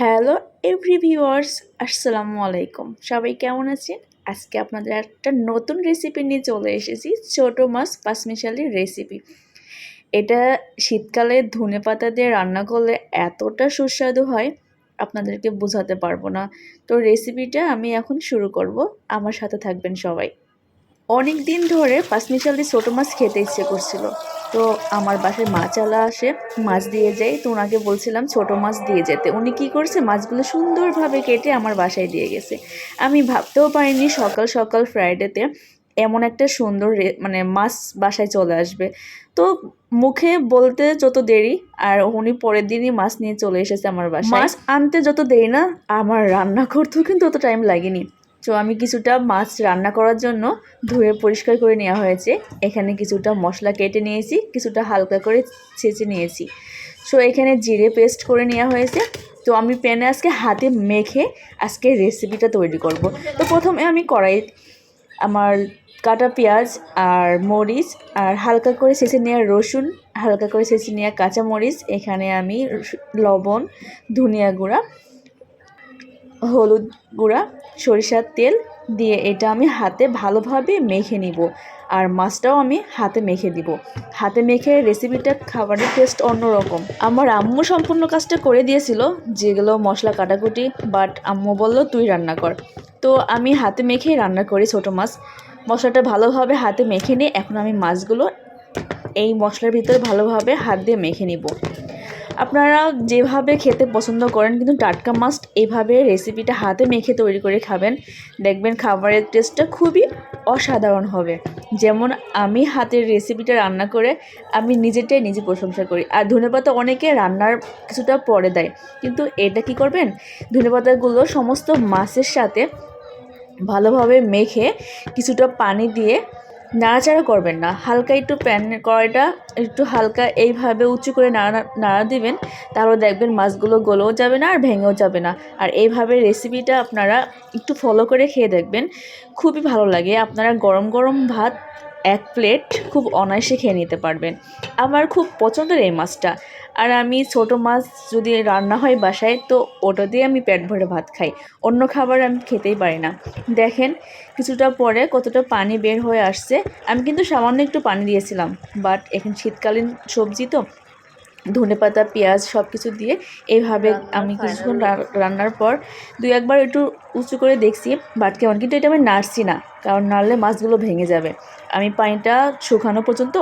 Hello every viewers, আসসালামু আলাইকুম। সবাই কেমন আছেন? আজকে আপনাদের একটা নতুন রেসিপি নিয়ে চলে এসেছি, ছোট মাছ পাঁচমিশালি রেসিপি। এটা শীতকালে ধনেপাতা দিয়ে রান্না করলে এতটা সুস্বাদু হয় আপনাদেরকে বোঝাতে পারবো না। তো রেসিপিটা আমি এখন শুরু করব, আমার সাথে থাকবেন সবাই। অনেক দিন ধরে পাঁচমিশালি ছোটো মাছ খেতে ইচ্ছে করছিল। তো আমার বাসায় মাছওয়ালা আসে, মাছ দিয়ে যায়। তো ওনাকে বলছিলাম ছোটো মাছ দিয়ে যেতে। উনি কী করছে, মাছগুলো সুন্দরভাবে কেটে আমার বাসায় দিয়ে গেছে। আমি ভাবতেও পারিনি সকাল সকাল ফ্রাইডেতে এমন একটা সুন্দর মানে মাছ বাসায় চলে আসবে। তো মুখে বলতে যত দেরি, আর উনি পরের দিনই মাছ নিয়ে চলে এসেছে আমার বাসায়। মাছ আনতে যত দেরি না, আমার রান্না করতেও কিন্তু অত টাইম লাগেনি। তো আমি কিছুটা মাছ রান্না করার জন্য ধুয়ে পরিষ্কার করে নেওয়া হয়েছে। এখানে কিছুটা মশলা কেটে নিয়েছি, কিছুটা হালকা করে ছেঁচে নিয়েছি। সো এখানে জিরে পেস্ট করে নেওয়া হয়েছে। তো আমি প্যানে আজকে হাতে মেখে আজকে রেসিপিটা তৈরি করব। তো প্রথমে আমি কড়াই আমার কাটা পেঁয়াজ আর মরিচ আর হালকা করে ছেঁচে নেওয়া রসুন, হালকা করে ছেঁচে নেওয়া কাঁচামরিচ, এখানে আমি লবণ, ধনিয়া গুঁড়া, হলুদ গুঁড়া, সরিষার তেল দিয়ে এটা আমি হাতে ভালোভাবে মেখে নিব। আর মাছটাও আমি হাতে মেখে দিব। হাতে মেখে রেসিপিটা খাবারের টেস্ট অন্যরকম। আমার আম্মু সম্পূর্ণ কাজটা করে দিয়েছিল, যেগুলো মশলা কাটাকুটি, বাট আম্মু বলল তুই রান্না কর। তো আমি হাতে মেখেই রান্না করি ছোটো মাছ। মশলাটা ভালোভাবে হাতে মেখে নিয়ে এখন আমি মাছগুলো এই মশলার ভিতরে ভালোভাবে হাত দিয়ে মেখে নিব। আপনারা যেভাবে খেতে পছন্দ করেন, কিন্তু টাটকা মাছ এইভাবে রেসিপিটা হাতে মেখে তৈরি করে খাবেন, দেখবেন খাবারের টেস্টটা খুবই অসাধারণ হবে। যেমন আমি হাতের রেসিপিটা রান্না করে আমি নিজেরটাই নিজে প্রশংসা করি। আর ধনেপাতা অনেকে রান্নার কিছুটা পরে দেয়, কিন্তু এটা কি করবেন, ধনেপাতাগুলো সমস্ত মাছের সাথে ভালোভাবে মেখে কিছুটা পানি দিয়ে নাড়াচাড়া করবেন না, হালকা একটু কড়াইটা একটু হালকা এইভাবে উঁচু করে নাড়া দিবেন। তাহলে দেখবেন মাছগুলো গলেও যাবে না আর ভেঙেও যাবে না। আর এইভাবে রেসিপিটা আপনারা একটু ফলো করে খেয়ে দেখবেন, খুবই ভালো লাগে। আপনারা গরম গরম ভাত এক প্লেট খুব অনায়াসে খেয়ে নিতে পারবেন। আমার খুব পছন্দের এই মাছটা। আর আমি ছোটো মাছ যদি রান্না হয় বাসায়, তো ওটা দিয়ে আমি পেট ভরে ভাত খাই, অন্য খাবার আমি খেতেই পারি না। দেখেন কিছুটা পরে কতটা পানি বের হয়ে আসছে। আমি কিন্তু সামান্য একটু পানি দিয়েছিলাম, বাট এখন শীতকালীন সবজি তো ধনেপাতা পেঁয়াজ সব কিছু দিয়ে এইভাবে আমি কিছুক্ষণ রান্নার পর দুই একবার একটু উঁচু করে দেখছি বাট কেমন, কিন্তু এটা আমি নাড়ছি না, কারণ নাড়লে মাছগুলো ভেঙে যাবে। আমি পানিটা শুকানো পর্যন্ত